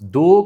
2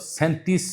37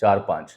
4-5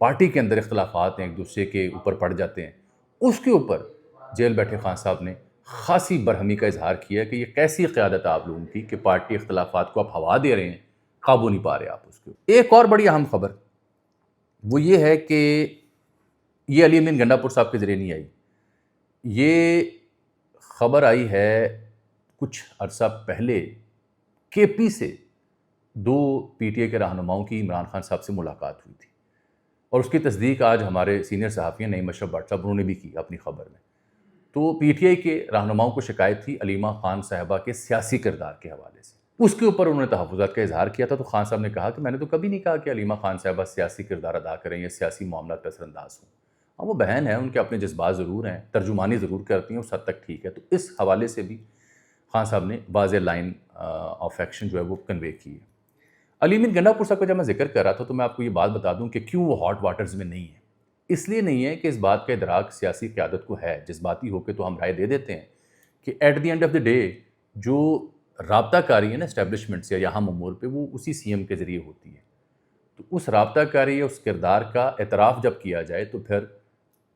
party کے اندر اختلافات ہیں، ایک دوسرے کے اوپر پڑ جاتے ہیں، اس کے اوپر جیل بیٹھے خان صاحب نے خاصی برہمی کا اظہار کیا کہ یہ کیسی قیادت آپ لوگوں کی کہ پارٹی اختلافات کو آپ ہوا دے رہے ہیں، قابو نہیں پا رہے آپ اس کے اوپر۔ ایک اور بڑی اہم خبر وہ یہ ہے کہ یہ علی امین گنڈا پور صاحب کے ذریعے نہیں آئی، یہ خبر آئی ہے کچھ عرصہ پہلے کے پی سے دو پی ٹی آئی کے رہنماؤں کی عمران خان صاحب سے ملاقات ہوئی تھی، اور اس کی تصدیق آج ہمارے سینئر صحافی ہیں نعیم اشرف بٹ صاحب انہوں نے بھی کی اپنی خبر میں۔ تو پی ٹی آئی کے رہنماؤں کو شکایت تھی علیمہ خان صاحبہ کے سیاسی کردار کے حوالے سے، اس کے اوپر انہوں نے تحفظات کا اظہار کیا تھا۔ تو خان صاحب نے کہا کہ میں نے تو کبھی نہیں کہا کہ علیمہ خان صاحبہ سیاسی کردار ادا کریں یا سیاسی معاملات پہ اثر انداز ہوں، ہاں وہ بہن ہیں، ان کے اپنے جذبات ضرور ہیں، ترجمانی ضرور کرتی ہیں، اس حد تک ٹھیک ہے۔ تو اس حوالے سے بھی خان صاحب نے واضح لائن آف ایکشن جو ہے وہ کنوے کی ہے۔ علی امین گنڈا پور صاحب کا جب میں ذکر کر رہا تھا تو میں آپ کو یہ بات بتا دوں کہ کیوں وہ ہاٹ واٹرز میں نہیں ہے۔ اس لیے نہیں ہے کہ اس بات کا ادراک سیاسی قیادت کو ہے، جذباتی ہو کے تو ہم رائے دے دیتے ہیں کہ at the end of the day جو رابطہ کاری ہے نا اسٹیبلشمنٹ سے یا اہم امور پہ، وہ اسی سی ایم کے ذریعے ہوتی ہے۔ تو اس رابطہ کاری یا اس کردار کا اعتراف جب کیا جائے تو پھر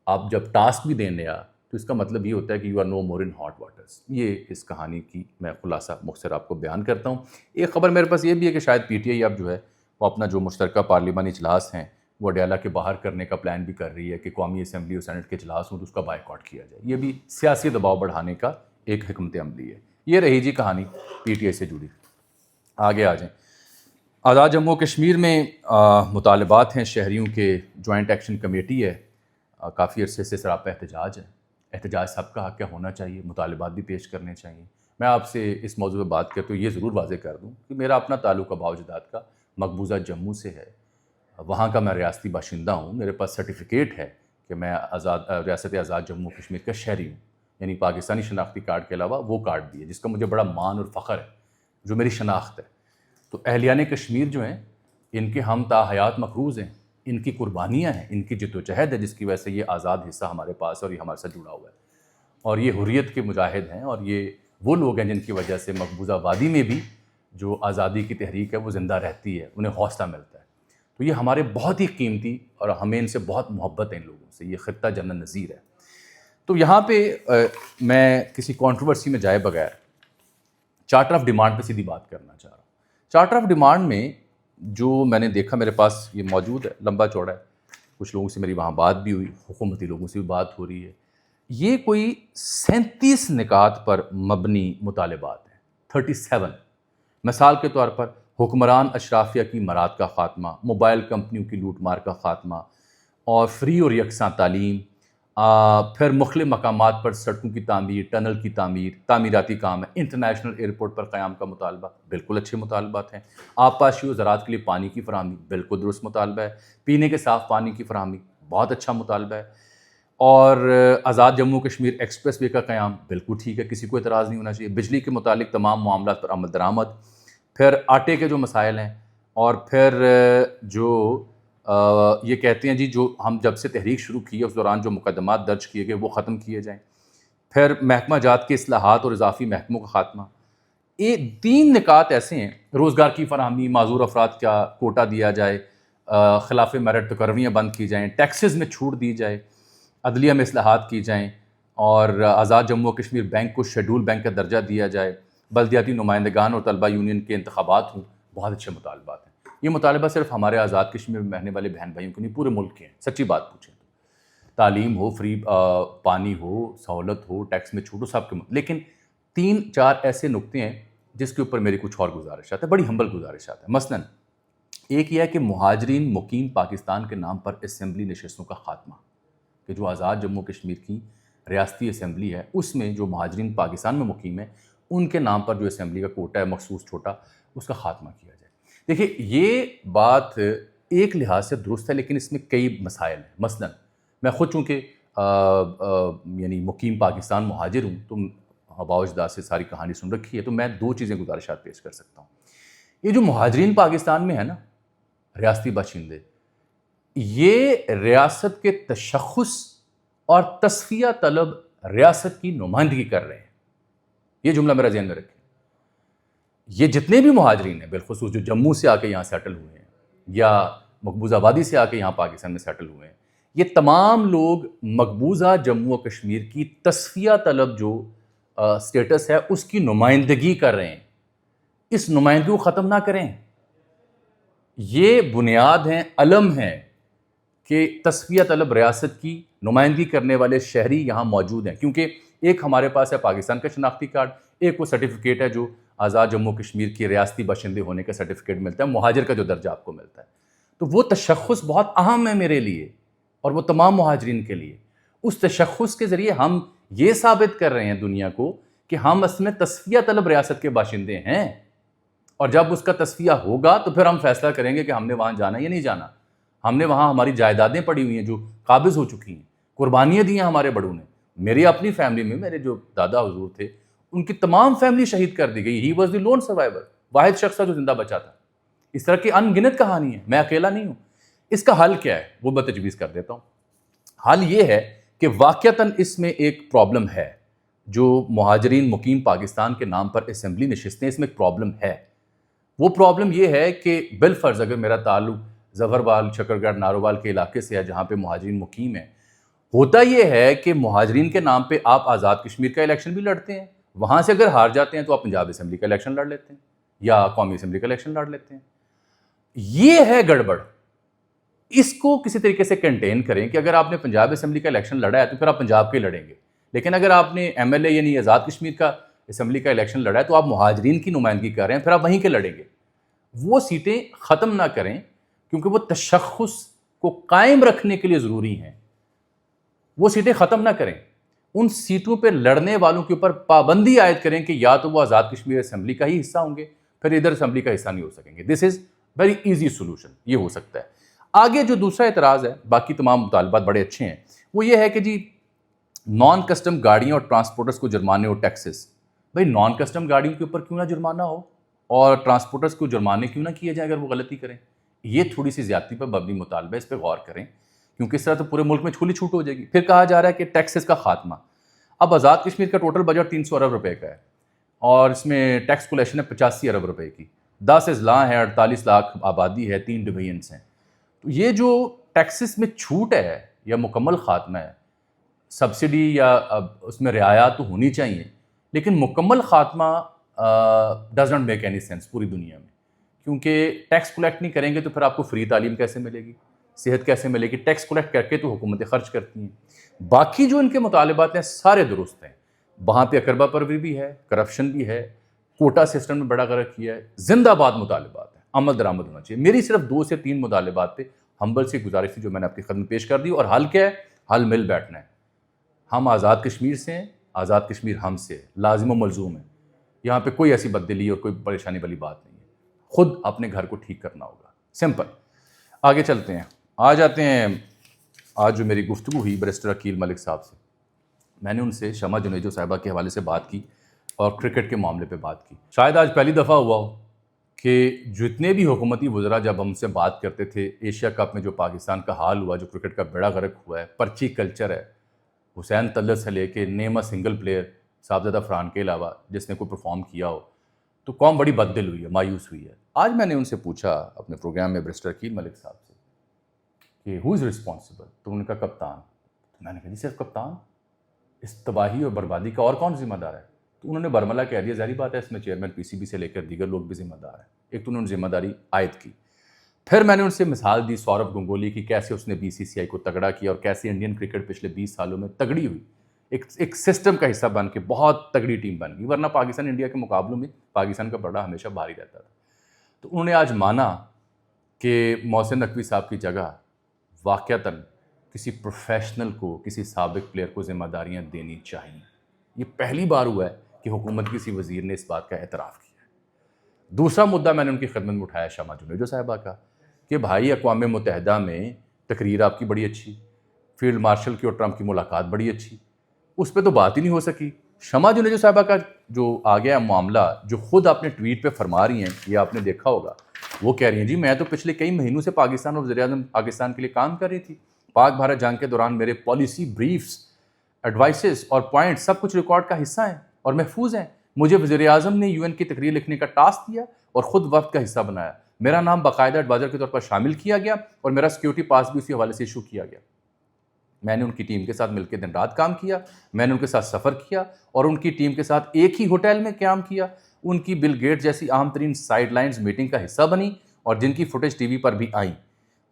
آپ جب ٹاسک بھی دینے تو اس کا مطلب یہ ہوتا ہے کہ you are no more in hot waters. یہ اس کہانی کی میں خلاصہ مختصر آپ کو بیان کرتا ہوں۔ ایک خبر میرے پاس یہ بھی ہے کہ شاید پی ٹی آئی اب جو ہے وہ اپنا جو مشترکہ پارلیمانی اجلاس ہیں وہ اڈیالہ کے باہر کرنے کا پلان بھی کر رہی ہے کہ قومی اسمبلی اور سینٹ کے اجلاس ہوں تو اس کا بائیکاٹ کیا جائے۔ یہ بھی سیاسی دباؤ بڑھانے کا ایک حکمت عملی ہے۔ یہ رہی جی کہانی پی ٹی آئی سے جڑی۔ آگے آ جائیں۔ آزاد جموں کشمیر میں مطالبات ہیں شہریوں کے، جوائنٹ ایکشن کمیٹی ہے، کافی عرصے سے سراپا احتجاج ہے۔ احتجاج سب کا حق ہے، ہونا چاہیے، مطالبات بھی پیش کرنے چاہیے۔ میں آپ سے اس موضوع پہ بات کرتے ہوئے یہ ضرور واضح کر دوں کہ میرا اپنا تعلق آباء و اجداد کا مقبوضہ جموں سے ہے، وہاں کا میں ریاستی باشندہ ہوں، میرے پاس سرٹیفکیٹ ہے کہ میں ریاست آزاد جموں کشمیر کا شہری ہوں، یعنی پاکستانی شناختی کارڈ کے علاوہ وہ کارڈ بھی ہے جس کا مجھے بڑا مان اور فخر ہے، جو میری شناخت ہے۔ تو اہلیان کشمیر جو ہیں ان کے ہم تا حیات مقروض ہیں، ان کی قربانیاں ہیں، ان کی جد و جہد ہے جس کی وجہ سے یہ آزاد حصہ ہمارے پاس ہے اور یہ ہمارے ساتھ جڑا ہوا ہے، اور یہ حریت کے مجاہد ہیں، اور یہ وہ لوگ ہیں جن کی وجہ سے مقبوضہ وادی میں بھی جو آزادی کی تحریک ہے وہ زندہ رہتی ہے، انہیں حوصلہ ملتا ہے۔ تو یہ ہمارے بہت ہی قیمتی اور ہمیں ان سے بہت محبت ہے، ان لوگوں سے، یہ خطہ جنت نظیر ہے۔ تو یہاں پہ میں کسی کنٹروورسی میں جائے بغیر چارٹر آف ڈیمانڈ پہ سیدھی بات کرنا چاہ رہا ہوں۔ چارٹر آف ڈیمانڈ میں جو میں نے دیکھا، میرے پاس یہ موجود ہے، لمبا چوڑا ہے، کچھ لوگوں سے میری وہاں بات بھی ہوئی، حکومتی لوگوں سے بھی بات ہو رہی ہے، یہ کوئی 37 نکات پر مبنی مطالبات ہیں، 37۔ مثال کے طور پر حکمران اشرافیہ کی مراد کا خاتمہ، موبائل کمپنیوں کی لوٹ مار کا خاتمہ، اور فری اور یکساں تعلیم، پھر مختلف مقامات پر سڑکوں کی تعمیر، ٹنل کی تعمیر، تعمیراتی کام ہے، انٹرنیشنل ایئرپورٹ پر قیام کا مطالبہ، بالکل اچھے مطالبات ہیں، آبپاشی و زراعت کے لیے پانی کی فراہمی، بالکل درست مطالبہ ہے، پینے کے صاف پانی کی فراہمی، بہت اچھا مطالبہ ہے، اور آزاد جموں کشمیر ایکسپریس وے کا قیام، بالکل ٹھیک ہے، کسی کو اعتراض نہیں ہونا چاہیے، بجلی کے متعلق تمام معاملات پر عمل درآمد، پھر آٹے کے جو مسائل ہیں، اور پھر جو یہ کہتے ہیں جی جو ہم جب سے تحریک شروع کی ہے اس دوران جو مقدمات درج کیے گئے وہ ختم کیے جائیں، پھر محکمہ جات کے اصلاحات اور اضافی محکموں کا خاتمہ۔ 3 نکات ایسے ہیں، روزگار کی فراہمی، معذور افراد کا کوٹا دیا جائے، خلاف میرٹ تقرریاں بند کی جائیں، ٹیکسز میں چھوٹ دی جائے، عدلیہ میں اصلاحات کی جائیں، اور آزاد جموں و کشمیر بینک کو شیڈول بینک کا درجہ دیا جائے، بلدیاتی نمائندگان اور طلبہ یونین کے انتخابات ہوں، بہت اچھے مطالبات ہیں۔ یہ مطالبہ صرف ہمارے آزاد کشمیر میں رہنے والے بہن بھائیوں کے نہیں، پورے ملک کے ہیں، سچی بات پوچھیں تو تعلیم ہو، فری پانی ہو، سہولت ہو، ٹیکس میں چھوٹ ہو، سب کے لیکن 3-4 ایسے نکتے ہیں جس کے اوپر میری کچھ اور گزارشات ہیں، بڑی ہمبل گزارشات ہیں۔ مثلا ایک یہ ہے کہ مہاجرین مقیم پاکستان کے نام پر اسمبلی نشستوں کا خاتمہ، کہ جو آزاد جموں کشمیر کی ریاستی اسمبلی ہے اس میں جو مہاجرین پاکستان میں مقیم ہیں ان کے نام پر جو اسمبلی کا کوٹا ہے مخصوص چھوٹا، اس کا خاتمہ کیا جائے۔ دیکھیے یہ بات ایک لحاظ سے درست ہے لیکن اس میں کئی مسائل ہیں۔ مثلا میں خود چونکہ یعنی مقیم پاکستان مہاجر ہوں تو آباء و اجداد سے ساری کہانی سن رکھی ہے، تو میں 2 چیزیں گزارشات پیش کر سکتا ہوں۔ یہ جو مہاجرین پاکستان میں ہے نا، ریاستی باشندے، یہ ریاست کے تشخص اور تصفیہ طلب ریاست کی نمائندگی کر رہے ہیں، یہ جملہ میرا ذہن میں رکھیں۔ یہ جتنے بھی مہاجرین ہیں، بالخصوص جو جموں سے آ کے یہاں سیٹل ہوئے ہیں یا مقبوضہ آبادی سے آ کے یہاں پاکستان میں سیٹل ہوئے ہیں، یہ تمام لوگ مقبوضہ جموں و کشمیر کی تصفیہ طلب جو سٹیٹس ہے اس کی نمائندگی کر رہے ہیں. اس نمائندگی کو ختم نہ کریں. یہ بنیاد ہیں، علم ہیں کہ تصفیہ طلب ریاست کی نمائندگی کرنے والے شہری یہاں موجود ہیں، کیونکہ ایک ہمارے پاس ہے پاکستان کا شناختی کارڈ، ایک وہ سرٹیفکیٹ ہے جو آزاد جموں کشمیر کی ریاستی باشندے ہونے کا سرٹیفکیٹ ملتا ہے، مہاجر کا جو درجہ آپ کو ملتا ہے. تو وہ تشخص بہت اہم ہے میرے لیے اور وہ تمام مہاجرین کے لیے. اس تشخص کے ذریعے ہم یہ ثابت کر رہے ہیں دنیا کو کہ ہم اصل میں تصفیہ طلب ریاست کے باشندے ہیں، اور جب اس کا تصفیہ ہوگا تو پھر ہم فیصلہ کریں گے کہ ہم نے وہاں جانا یا نہیں جانا. ہم نے وہاں ہماری جائیدادیں پڑی ہوئی ہیں جو قابض ہو چکی ہیں، قربانیاں دی ہیں ہمارے بڑوں نے. میری اپنی فیملی میں میرے جو دادا حضور تھے ان کی تمام فیملی شہید کر دی گئی. He was the loan survivor, واحد شخص تھا جو زندہ بچا تھا. اس طرح کی ان گنت کہانی ہے، میں اکیلا نہیں ہوں. اس کا حل کیا ہے وہ میں تجویز کر دیتا ہوں. حل یہ ہے کہ واقعتاً اس میں ایک پرابلم ہے جو مہاجرین مقیم پاکستان کے نام پر اسمبلی نشستیں، اس میں ایک پرابلم ہے. وہ پرابلم یہ ہے کہ بالفرض اگر میرا تعلق ظفروال، شکرگڑھ، ناروال کے علاقے سے ہے جہاں پہ مہاجرین مقیم ہیں، ہوتا یہ ہے کہ مہاجرین کے نام پہ آپ آزاد کشمیر کا الیکشن بھی لڑتے ہیں، وہاں سے اگر ہار جاتے ہیں تو آپ پنجاب اسمبلی کا الیکشن لڑ لیتے ہیں یا قومی اسمبلی کا الیکشن لڑ لیتے ہیں. یہ ہے گڑبڑ. اس کو کسی طریقے سے کنٹین کریں کہ اگر آپ نے پنجاب اسمبلی کا الیکشن لڑا ہے تو پھر آپ پنجاب کے لڑیں گے، لیکن اگر آپ نے ایم ایل اے یعنی آزاد کشمیر کا اسمبلی کا الیکشن لڑا ہے تو آپ مہاجرین کی نمائندگی کر رہے ہیں، پھر آپ وہیں کے لڑیں گے. وہ سیٹیں ختم نہ کریں کیونکہ وہ تشخص کو قائم رکھنے کے لیے ضروری ہیں. وہ سیٹیں ختم نہ کریں. ان سیٹوں پہ لڑنے والوں کے اوپر پابندی عائد کریں کہ یا تو وہ آزاد کشمیر اسمبلی کا ہی حصہ ہوں گے، پھر ادھر اسمبلی کا حصہ نہیں ہو سکیں گے. دس از ویری ایزی سولوشن. یہ ہو سکتا ہے. آگے جو دوسرا اعتراض ہے، باقی تمام مطالبات بڑے اچھے ہیں، وہ یہ ہے کہ جی نان کسٹم گاڑیوں اور ٹرانسپورٹرز کو جرمانے اور ٹیکسز. بھائی نان کسٹم گاڑیوں کے اوپر کیوں نہ جرمانہ ہو اور ٹرانسپورٹرز کو جرمانے کیوں نہ کیے جائیں اگر وہ غلطی کریں. یہ تھوڑی سی زیادتی پر مبنی مطالبہ، اس پہ غور کریں کیونکہ اس طرح تو پورے ملک میں کھلی چھوٹ ہو جائے گی. پھر کہا جا رہا ہے کہ ٹیکسز کا خاتمہ. اب آزاد کشمیر کا ٹوٹل بجٹ 300 ارب روپے کا ہے اور اس میں ٹیکس کلیکشن ہے 85 ارب روپے کی. 10 اضلاع ہیں، 48 لاکھ آبادی ہے، 3 ڈویژنس ہیں. تو یہ جو ٹیکسز میں چھوٹ ہے یا مکمل خاتمہ ہے، سبسڈی یا اس میں رعایات تو ہونی چاہیے، لیکن مکمل خاتمہ does not make any sense پوری دنیا میں. کیونکہ ٹیکس کلیکٹ نہیں کریں گے تو پھر آپ کو فری تعلیم کیسے ملے گی، صحت کیسے ملے گی. ٹیکس کلیکٹ کر کے تو حکومتیں خرچ کرتی ہیں. باقی جو ان کے مطالبات ہیں سارے درست ہیں. وہاں پہ اقربا پروری بھی ہے، کرپشن بھی ہے، کوٹا سسٹم میں بڑا غرق کیا ہے. زندہ باد مطالبات ہیں، عمل درآمد ہونا چاہیے. میری صرف 2 سے 3 مطالبات پہ ہمبل سے گزارش تھی جو میں نے آپ کی خدمت پیش کر دی. اور حل کیا ہے؟ حل مل بیٹھنا ہے. ہم آزاد کشمیر سے ہیں، آزاد کشمیر ہم سے لازم و ملزوم ہے. یہاں پہ کوئی ایسی بددلی اور کوئی پریشانی والی بات نہیں ہے. خود اپنے گھر کو ٹھیک کرنا ہوگا. سمپل. آگے چلتے ہیں. آ جاتے ہیں آج جو میری گفتگو ہوئی بیرسٹر عقیل ملک صاحب سے. میں نے ان سے شمع جنیجو صاحبہ کے حوالے سے بات کی اور کرکٹ کے معاملے پہ بات کی. شاید آج پہلی دفعہ ہوا ہو کہ جتنے بھی حکومتی وزراء جب ہم سے بات کرتے تھے ایشیا کپ میں جو پاکستان کا حال ہوا، جو کرکٹ کا بیڑا غرق ہوا ہے، پرچی کلچر ہے، حسین طلعت سے لے کے نیم سنگل پلیئر صاحبزادہ فرحان کے علاوہ جس نے کوئی پرفارم کیا ہو، تو قوم بڑی بددل ہوئی ہے، مایوس ہوئی ہے. آج میں نے ان سے پوچھا اپنے پروگرام میں بیرسٹر عقیل ملک صاحب سے کہ ہو از رسپانسبل. تو انہوں نے کہا کپتان. تو میں نے کہا جی صرف کپتان؟ اس تباہی اور بربادی کا اور کون ذمہ دار ہے؟ تو انہوں نے برملا کہہ دیا. ظاہری بات ہے اس میں چیئرمین پی سی بی سے لے کر دیگر لوگ بھی ذمہ دار ہیں. ایک تو انہوں نے ذمہ داری عائد کی. پھر میں نے ان سے مثال دی سوربھ گنگولی کی، کیسے اس نے بی سی سی آئی کو تگڑا کیا اور کیسے انڈین کرکٹ پچھلے 20 سالوں میں تگڑی ہوئی، ایک سسٹم کا حصہ بن کے بہت تگڑی ٹیم بن گئی. ورنہ پاکستان انڈیا کے مقابلوں میں پاکستان کا بڑا ہمیشہ بھاری رہتا تھا. تو انہوں نے آج مانا کہ محسن نقوی صاحب کی جگہ واقعتاً کسی پروفیشنل کو، کسی سابق پلیئر کو ذمہ داریاں دینی چاہیے. یہ پہلی بار ہوا ہے کہ حکومت کسی وزیر نے اس بات کا اعتراف کیا ہے. دوسرا مدعا میں نے ان کی خدمت میں اٹھایا شمع جنیجو صاحبہ کا کہ بھائی اقوام متحدہ میں تقریر آپ کی بڑی اچھی، فیلڈ مارشل کی اور ٹرمپ کی ملاقات بڑی اچھی، اس پہ تو بات ہی نہیں ہو سکی. شمع جنیجو صاحبہ کا جو آ گیا معاملہ، جو خود آپ نے ٹویٹ پہ فرما رہی ہیں، یہ آپ نے دیکھا ہوگا، وہ کہہ رہی ہیں جی میں تو پچھلے کئی مہینوں سے پاکستان اور وزیراعظم پاکستان کے لیے کام کر رہی تھی. پاک بھارت جنگ کے دوران میرے پالیسی بریفز، ایڈوائسز اور پوائنٹ سب کچھ ریکارڈ کا حصہ ہیں اور محفوظ ہیں. مجھے وزیر اعظم نے UN کی تقریر لکھنے کا ٹاسک دیا اور خود وفد کا حصہ بنایا. میرا نام باقاعدہ ایڈوائزر کے طور پر شامل کیا گیا اور میرا سیکیورٹی پاس بھی اسی حوالے سے ایشو کیا گیا. میں نے ان کی ٹیم کے ساتھ مل کے دن رات کام کیا, میں نے ان کے ساتھ سفر کیا اور ان کی ٹیم کے ساتھ ایک ہی ہوٹل میں قیام کیا. ان کی بل گیٹ جیسی اہم ترین سائیڈ لائنز میٹنگ کا حصہ بنی اور جن کی فوٹیج ٹی وی پر بھی آئیں.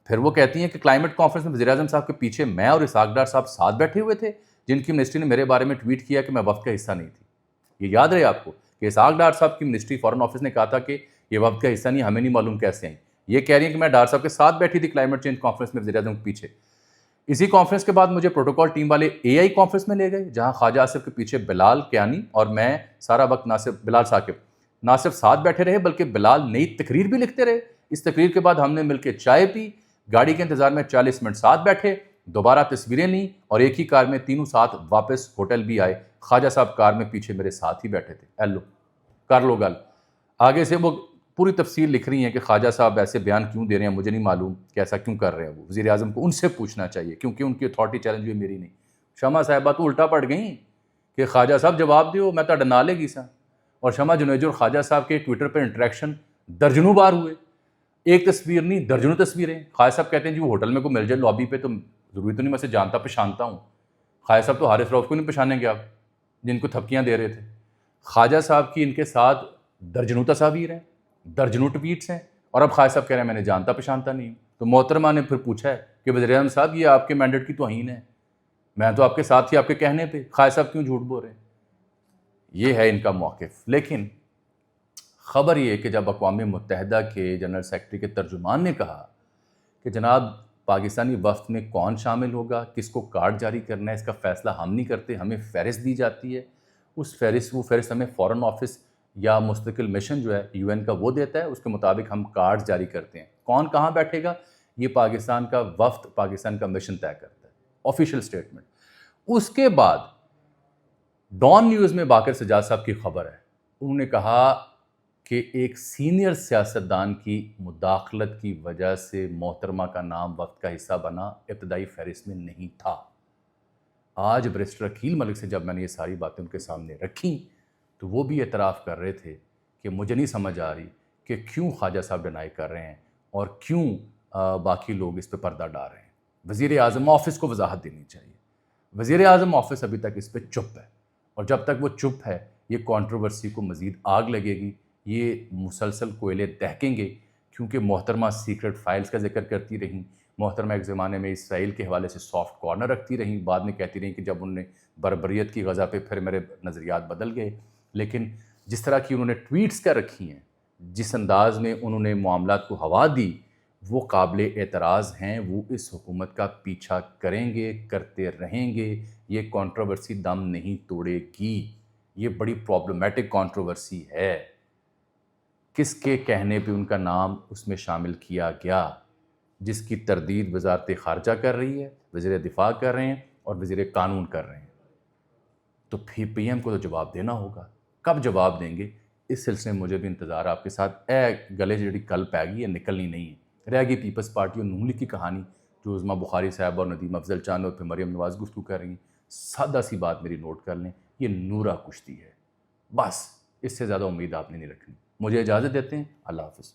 پھر وہ کہتی ہیں کہ کلائمیٹ کانفرنس میں وزیراعظم صاحب کے پیچھے میں اور اسحاق ڈار صاحب ساتھ بیٹھے ہوئے تھے, جن کی منسٹری نے میرے بارے میں ٹویٹ کیا کہ میں وفد کا حصہ نہیں تھی. یہ یاد رہے آپ کو کہ اسحاق ڈار صاحب کی منسٹری فارن آفس نے کہا تھا کہ یہ وفد کا حصہ نہیں, ہمیں نہیں معلوم کیسے آئیں. یہ کہہ رہی ہیں کہ میں ڈار صاحب کے ساتھ بیٹھی تھی کلائمیٹ چینج کانفرنس میں وزیراعظم کے پیچھے. اسی کانفرنس کے بعد مجھے پروٹوکول ٹیم والے اے آئی کانفرنس میں لے گئے, جہاں خواجہ آصف کے پیچھے بلال کیانی اور میں سارا وقت بلال ثاقب نہ صرف ساتھ بیٹھے رہے بلکہ بلال نئی تقریر بھی لکھتے رہے. اس تقریر کے بعد ہم نے مل کے چائے پی, گاڑی کے انتظار میں 40 منٹ ساتھ بیٹھے, دوبارہ تصویریں لیں اور ایک ہی کار میں تینوں ساتھ واپس ہوٹل بھی آئے. خواجہ صاحب کار میں پیچھے میرے ساتھ ہی بیٹھے تھے. ایلو کر لو گل. آگے سے وہ پوری تفصیل لکھ رہی ہیں کہ خواجہ صاحب ایسے بیان کیوں دے رہے ہیں, مجھے نہیں معلوم کہ ایسا کیوں کر رہے ہیں. وہ وزیر اعظم کو ان سے پوچھنا چاہیے کیونکہ ان کی اتھارٹی چیلنج ہوئی, میری نہیں. شمع صاحبہ تو الٹا پڑ گئیں کہ خواجہ صاحب جواب دیو, میں تو نالے گی سا. اور شمع جنیجو اور خواجہ صاحب کے ٹویٹر پر انٹریکشن درجنوں بار ہوئے. ایک تصویر نہیں, درجنوں تصویریں. خواجہ صاحب کہتے ہیں جی وہ ہوٹل میں کو مل جائے لابی پہ تو ضروری تو نہیں میں سے جانتا پہچانتا ہوں. خواجہ صاحب تو حارث رؤف کو نہیں پہچانیں گے آپ, جن کو تھپکیاں دے رہے تھے. خواجہ صاحب کی ان کے ساتھ درجنوں تصاویر ہیں, درجنوں ٹویٹس ہیں, اور اب خواجہ صاحب کہہ رہے ہیں میں نے جانتا پہچانتا نہیں. تو محترمہ نے پھر پوچھا ہے کہ وزیر اعظم صاحب یہ آپ کے مینڈیٹ کی توہین ہے, میں تو آپ کے ساتھ ہی آپ کے کہنے پہ, خواجہ صاحب کیوں جھوٹ بول رہے ہیں. یہ ہے ان کا موقف. لیکن خبر یہ ہے کہ جب اقوام متحدہ کے جنرل سیکرٹری کے ترجمان نے کہا کہ جناب پاکستانی وفد میں کون شامل ہوگا, کس کو کارڈ جاری کرنا ہے, اس کا فیصلہ ہم نہیں کرتے, ہمیں فہرست دی جاتی ہے, وہ فہرست ہمیں فارن آفس یا مستقل مشن جو ہے یو این کا وہ دیتا ہے, اس کے مطابق ہم کارڈ جاری کرتے ہیں. کون کہاں بیٹھے گا یہ پاکستان کا وفد, پاکستان کا مشن طے کرتا ہے, آفیشیل سٹیٹمنٹ. اس کے بعد ڈان نیوز میں باقر سجاد صاحب کی خبر ہے, انہوں نے کہا کہ ایک سینئر سیاستدان کی مداخلت کی وجہ سے محترمہ کا نام وفد کا حصہ بنا, ابتدائی فہرست میں نہیں تھا. آج بریسٹر عقیل ملک سے جب میں نے یہ ساری باتیں ان کے سامنے رکھیں تو وہ بھی اعتراف کر رہے تھے کہ مجھے نہیں سمجھ آ رہی کہ کیوں خواجہ صاحب ڈینائی کر رہے ہیں اور کیوں باقی لوگ اس پہ پردہ ڈال رہے ہیں. وزیر اعظم آفس کو وضاحت دینی چاہیے. وزیر اعظم آفس ابھی تک اس پہ چپ ہے, اور جب تک وہ چپ ہے یہ کنٹروورسی کو مزید آگ لگے گی, یہ مسلسل کوئلے دہکیں گے. کیونکہ محترمہ سیکرٹ فائلز کا ذکر کرتی رہیں, محترمہ ایک زمانے میں اسرائیل کے حوالے سے سافٹ کارنر رکھتی رہیں, بعد میں کہتی رہیں کہ جب انہوں نے بربریت کی غزہ پہ پھر میرے نظریات بدل گئے. لیکن جس طرح کی انہوں نے ٹویٹس کر رکھی ہیں, جس انداز میں انہوں نے معاملات کو ہوا دی, وہ قابل اعتراض ہیں. وہ اس حکومت کا پیچھا کریں گے, کرتے رہیں گے. یہ کنٹروورسی دم نہیں توڑے گی. یہ بڑی پرابلمیٹک کنٹروورسی ہے. کس کے کہنے پہ ان کا نام اس میں شامل کیا گیا, جس کی تردید وزارت خارجہ کر رہی ہے, وزیر دفاع کر رہے ہیں اور وزیر قانون کر رہے ہیں. تو پی ایم کو تو جواب دینا ہوگا. کب جواب دیں گے اس سلسلے میں مجھے بھی انتظار آپ کے ساتھ. گلے جڑی کل پہ گئی ہے, نکلنی نہیں ہے. رہ گئی پیپلز پارٹی اور نون لیگ کی کہانی, جو عظمیٰ بخاری صاحب اور ندیم افضل چاند اور پھر مریم نواز گفتگو کر رہی ہیں. سادہ سی بات میری نوٹ کر لیں, یہ نورہ کشتی ہے. بس اس سے زیادہ امید آپ نے نہیں رکھنی. مجھے اجازت دیتے ہیں, اللہ حافظ.